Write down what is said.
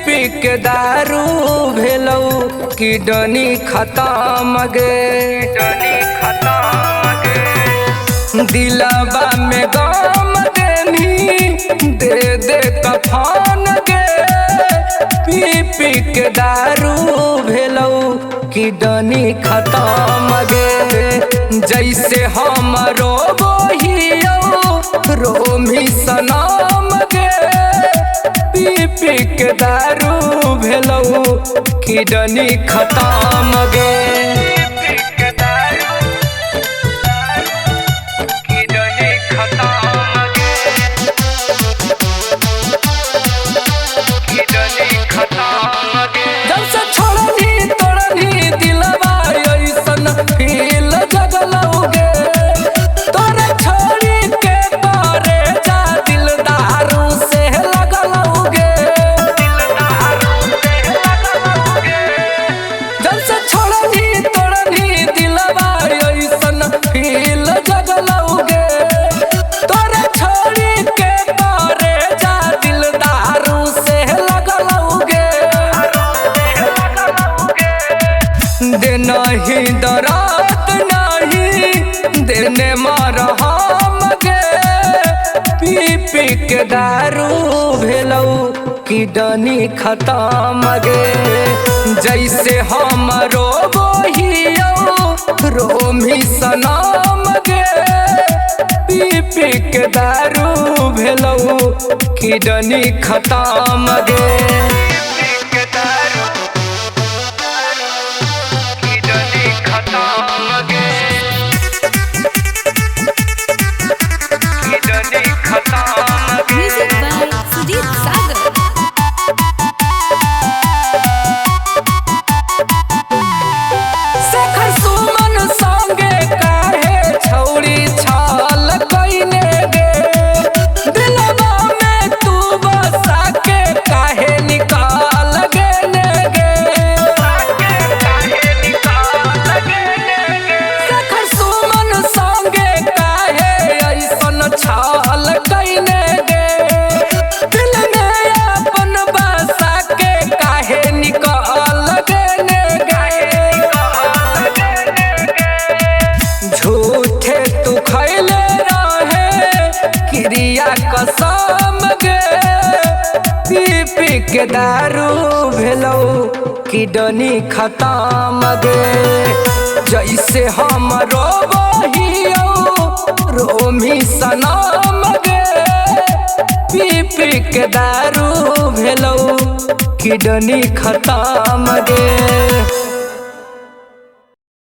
पी के दारू भेलौ किडनी खत्म गे दिलवा में गम देनी दे दे कफन गे पी पी के दारू भेलौ किडनी खत्म गे जैसे हमरो बहियो रोमी सनम गे पी पी के दारू भेलौ किडनी खत्म गे नहीं दरात नहीं देने मरहम गे पी पी के दारू भेलौ किडनी खत्म गे जैसे हमरो बहियो रोमी सनम गे पी पी के दारू भेलौ किडनी खत्म गे Music by Sudhir Sagar. Shekhar Suman संगे काहे छौरी छल कइने गे दिलवा में तू बसा के काहे निकाल गेने गे शेखर सुमन संगे काहे ऐसन छल कइने गे दिल में अपन बसा के काहे निकाल गेने गे झूठे तू खैले रहे क्रिया कसम गे पी पी के दारू भेलौ किडनी खत्म गे जैसे हमरो बहियो रोमी सनम गे पी पी के दारू भेलौ किडनी खत्म गे।